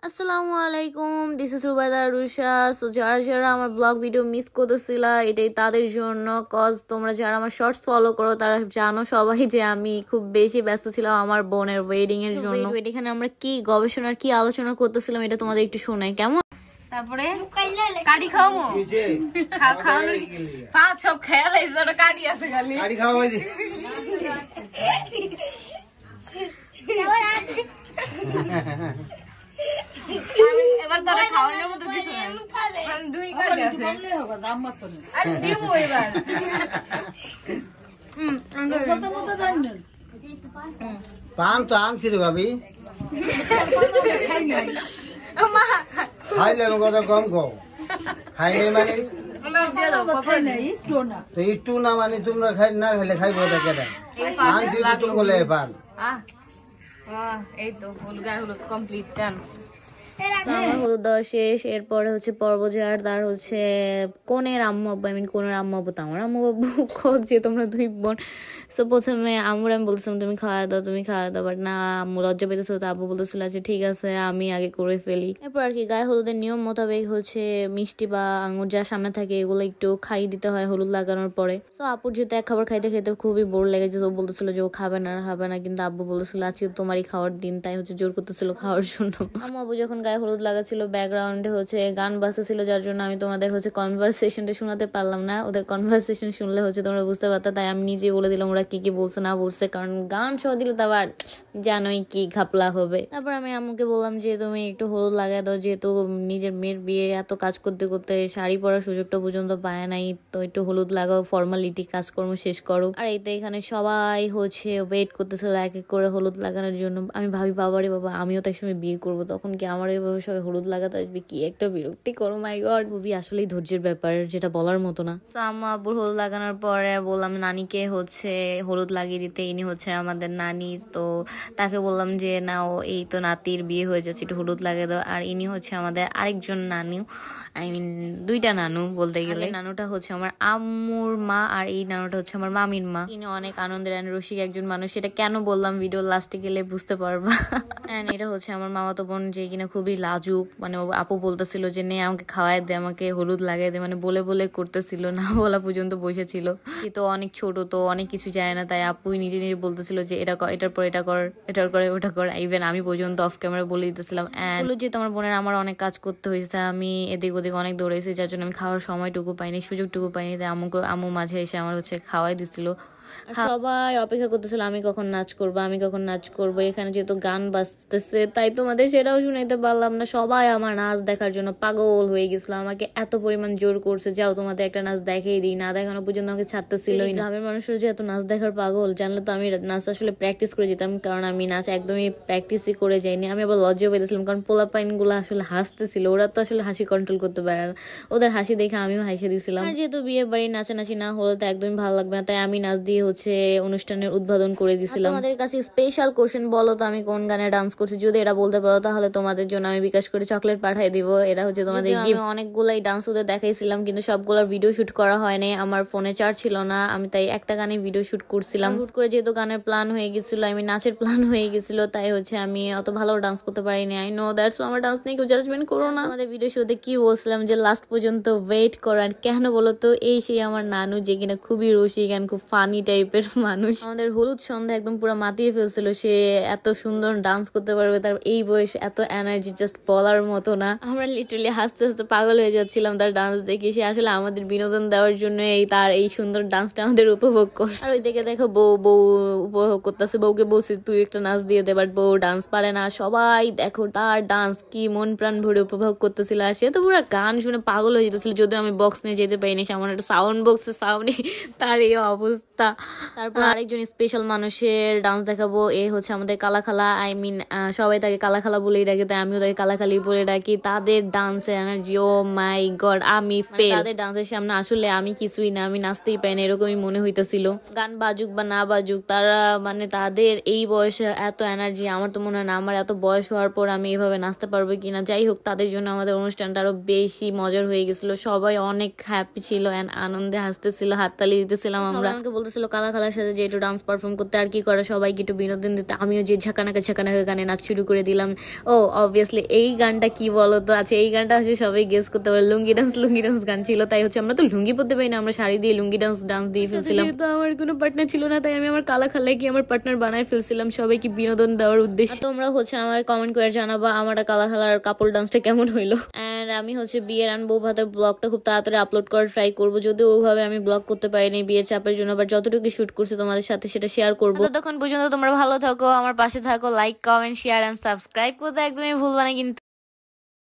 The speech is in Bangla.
আসসালামু আলাইকুম, this is Rubaida Rusha. So যারা যারা আমার ব্লগ ভিডিও মিস করতেছিলা, এটাই তাদের জন্য। কজ তোমরা যারা আমার শর্টস ফলো করো তারা জানো সবাই যে আমি খুব বেশি ব্যস্ত ছিলাম আমার বোনের ওয়েডিং এর জন্য। এখানে আমরা কি গবেষণার কি আলোচনা করতেছিলাম এটা তোমাদের একটু শোনাই কেমন। তারপরে কাড়ি খাওয়ামো খাওয়ানোর পাঁচ সব খেয়াল কাড়ি আছে খালি কাড়ি খাওয়াই দি। এবার তারা খাওয়ানোর মতো কিছু নাই, দুই কার্ড আছে আরে দিব এবার। পান তো আনছি রে ভাবি, খাইলে কথা কম খাও, খাই নাই মানে একটু না মানে তোমরা খাই না খাইলে খাইবো কেটা আনছি তুমি বলে পান। এই তো হলুদ কমপ্লিট ডান। আমার হলুদ দেওয়া শেষ। এরপরে হচ্ছে পর্বজার তার হচ্ছে কোনের আম্মু আব্বু, কোনের আম্মু আব্বু তো আমার আম্মু আব্বু যে তোমরা দুই বোন। সো প্রথমে আম্মুর আমি বলছিলাম তুমি খাওয়া দাও বাট না, আম্মু লজ্জা পেতেছিল, তো আব্বু বলতেছিল আচ্ছা ঠিক আছে আমি আগে করে ফেলি। এরপর আর কি গায়ে হলুদের নিয়ম মোতাবেক হচ্ছে মিষ্টি বা আঙুর যা সামনে থাকে এগুলো একটু খাই দিতে হয় হলুদ লাগানোর পরে। সো আপুর যেহেতু এক খাবার খাইতে খেতে খুবই বোর লেগেছে, ও বলতেছিল যে ও খাবে না, কিন্তু আব্বু বলতেছিল আজকে তোমারই খাওয়ার দিন, তাই হচ্ছে জোর করতেছিল খাওয়ার জন্য। আম্মু আব্বু যখন গায়ে হলুদ লাগাচ্ছিল ব্যাকগ্রাউন্ডে হচ্ছে গান বাজতেছিল, যার জন্য আমি তোমাদের হচ্ছে কনভারসেশনটা শোনাতে পারলাম না। ওদের কনভারসেশন শুনলে হচ্ছে তোমরা বুঝতে পারতা, তাই আমি নিজে বলে দিলাম ওরা কি কি বলছে না বলছে, কারণ গান সহ দিলে তো আবার জানোই কি ঘাপলা হবে। তারপর আমি আম্মুকে বললাম যে তুমি একটু হলুদ লাগাই দাও, যেহেতু নিজের মেয়ের বিয়ে এত কাজ করতে করতে শাড়ি পরার সুযোগটা পর্যন্ত পায় নাই, তো একটু হলুদ লাগাও, ফর্মালিটি কাজকর্ম শেষ করো। আর এই তো এখানে সবাই হচ্ছে ওয়েট করতেছিল এক এক করে হলুদ লাগানোর জন্য। আমি ভাবি বাবারে বাবা, আমিও তো একসময় বিয়ে করবো, তখন কি আমার এইভাবে সবাই হলুদ লাগাতে আসবে, কি একটা বিরক্তি করো। মাই গড, খুবই আসলেই ধৈর্যের ব্যাপার, যেটা বলার মতো না। তো আম্মা আব্বুর হলুদ লাগানোর পরে বললাম নানিকে হচ্ছে হলুদ লাগিয়ে দিতে, ইনি হচ্ছে আমাদের নানি। তো তাকে বললাম যে নাও, এই তো নাতির বিয়ে হয়ে যাচ্ছে, একটু হলুদ লাগিয়ে দাও। আর ইনি হচ্ছে আমাদের আরেকজন নানু, দুইটা নানু বলতে গেলে। নানুটা হচ্ছে আমার আম্মুর মা আর এই নানুটা হচ্ছে আমার মামির মা। ইনি অনেক আনন্দের রসিক একজন মানুষ, এটা কেন বললাম ভিডিও লাস্টে গেলে বুঝতে পারবা। এন্ড এটা হচ্ছে আমার মামাতো বোন, যে কিনা খুবই লাজুক, মানে আপু বলতেছিল যে নে আমাকে খাওয়াই দে, আমাকে হলুদ লাগাই দে, মানে বলে বলে করতেছিল, না বলা পর্যন্ত বসেছিল। তো অনেক ছোট, তো অনেক কিছু যায় না, তাই আপুই নিজে নিজে বলতেছিল যে এটা কর, এটার পর এটা কর, এটার করে ওটা কর। ইভেন আমি পর্যন্ত অফ ক্যামেরা বলে দিতেছিলাম। এন্ড যেহেতু আমার বোনের আমার অনেক কাজ করতে হয়েছে, আমি এদিক ওদিক অনেক দৌড়েছি, যার জন্য আমি খাওয়ার সময়টুকু পাইনি, সুযোগটুকু পাইনি। তাই আম্মু মাঝে এসে আমার হচ্ছে খাওয়াই দিচ্ছিল। সবাই অপেক্ষা করতেছিল আমি কখন নাচ করবো। এখানে যেহেতু গান বাজতেছে তাই তোমাদের সেটাও শুনাইতে পারলাম না। সবাই আমার নাচ দেখার জন্য পাগল হয়ে গেছিল, আমাকে এত পরিমাণ জোর করছে যাও তোমাদের একটা নাচ দেখাই দিই, না দেখানো পর্যন্ত আমাকে ছাড়তেছিলই না। গ্রামের মানুষের যে এত নাচ দেখার পাগল, জানলে তো আমি নাচ আসলে প্র্যাকটিস করে যেতাম, কারণ আমি নাচ একদমই প্র্যাকটিসই করে যাইনি। আমি আবার লজ্জাও পেতেছিলাম, কারণ পোলাপাইন গুলো আসলে হাসতেছিল, ওরা তো আসলে হাসি কন্ট্রোল করতে পারে না, ওদের হাসি দেখে আমিও হাসি দিছিলাম। আর যেহেতু বিয়ে বাড়ি নাচানাচি না হলে তো একদমই ভালো লাগবে না, তাই আমি নাচ দিয়ে হচ্ছে অনুষ্ঠানের উদ্বোধন করে দিছিলাম। তোমাদের কাছে স্পেশাল কোশ্চেন বলো তো আমি কোন গানে ডান্স করছি, যদি এটা বলতে পারো তাহলে তোমাদের জন্য আমি বিকাশ করে চকলেট পাঠিয়ে দিব। এটা হচ্ছে তোমাদের গিফট। অনেকগুলাই ডান্স ওদের দেখাইছিলাম, কিন্তু সবগুলোর ভিডিও শুট করা হয়নি, আমার ফোনে চার্জ ছিল না, আমি তাই একটা গানে ভিডিও শুট করছিলাম। শুট করে যেহেতু গানের প্ল্যান হয়ে গেছিল, আমি নাচের প্ল্যান হয়ে গেছিল, তাই হচ্ছে আমি অত ভালো ডান্স করতে পারিনি। আই নো দ্যাটস, আমার ডান্স নিয়ে কেউ জাজমেন্ট করো না। আমাদের ভিডিও শুতে কি বলছিলাম যে লাস্ট পর্যন্ত ওয়েট করার, কেন বলো তো? এই সেই আমার নানু, যে কিনা খুবই রসিক গান, খুব ফানি টাইপের মানুষ। আমাদের হলুদ সন্ধ্যা একদম পুরো মাতিয়ে ফেলছিল, সে এত সুন্দর ডান্স করতে পারবে, তার এই বয়স এত এনার্জি, জাস্ট বলার মতো না। আমরা লিটারালি হাসতে হাসতে পাগল হয়ে যাচ্ছিলাম তার ডান্স দেখে। সে আসলে আমাদের বিনোদন দেওয়ার জন্য তার এই সুন্দর ডান্সটা আমাদের উপভোগ করছে। আর ওই দিকে দেখো বউ উপভোগ করতেছে, বউকে বলছি তুই একটা নাচ দিয়ে দে, বাট বউ ডান্স পারে না। সবাই দেখো তার ডান্স কি মন প্রাণ ভরে উপভোগ করতেছিল, আর সে তো পুরো গান শুনে পাগল হয়ে যেতেছিল। যদিও আমি বক্স নিয়ে যেতে পারিনি, সামনে একটা সাউন্ড বক্সের সাউন্ডে তার এই অবস্থা। তারপর আরেকজন স্পেশাল মানুষের ডান্স দেখাবো, এ হচ্ছে আমাদের কালাখালা। সবাই তাকে কালাখালা বলেই ডাকে, তাই আমিও তাকে কালাখালি বলে ডাকি। তাদের ডান্সের এনার্জি, ও মাই গড, আমি ফেল। তাদের ডান্সের সামনে আসলে আমি কিছুই না, আমি নাচতেই পাই না, এরকমই মনে হইতেছিল। গান বাজুক বা না বাজুক, তারা মানে তাদের এই বয়সে এত এনার্জি, আমার তো মনে হয় না আমার এত বয়স হওয়ার পর আমি এইভাবে নাচতে পারবো কিনা। যাই হোক, তাদের জন্য আমাদের অনুষ্ঠানটা আরো বেশি মজার হয়ে গেছিল। সবাই অনেক হ্যাপি ছিল, আনন্দে হাসতেছিল, হাততালি দিতেছিলাম। আমরা আমাকে বলতেছিল বলছিল কালা খালার সাথে যে একটু ডান্স পারফর্ম করতে, আর কি করে সবাইকে একটু বিনোদন দিতে। আমিও যে ঝাঁকানাকা গানে নাচ শুরু করে দিলাম। ও অবভিয়াসলি এই গানটা কি বলতো আছে, এই গানটা হচ্ছে সবাই গেস করতে পারে, লুঙ্গি ডান্স গান ছিল। তাই হচ্ছে আমরা তো লুঙ্গি পরতে পারি না, আমরা শাড়ি দিয়ে লুঙ্গি ডান্স দিয়ে ফেলছিলাম। তো আমার কোনো পার্টনার ছিল না, তাই আমি আমার কালা খালাকে আমার পার্টনার বানায় ফেলছিলাম সবাইকে বিনোদন দেওয়ার উদ্দেশ্যে। তোমরা হচ্ছে আমার কমেন্ট করে জানাবা আমার কালা খালার কাপল ডান্সটা কেমন হইলো। এন্ড আমি হচ্ছে বিয়ের আন বউ ভাতের ব্লগটা খুব তাড়াতাড়ি আপলোড করার ট্রাই করবো, যদিও ওইভাবে আমি ব্লগ করতে পারিনি বিয়ের চাপের জন্য, বাট যতটুকু শুট করছি তোমাদের সাথে সেটা শেয়ার করবো। ততক্ষণ পর্যন্ত তোমরা ভালো থাকো, আমার পাশে থাকো, like comment share and subscribe করতে একদমই ভুলবা না কিন্তু।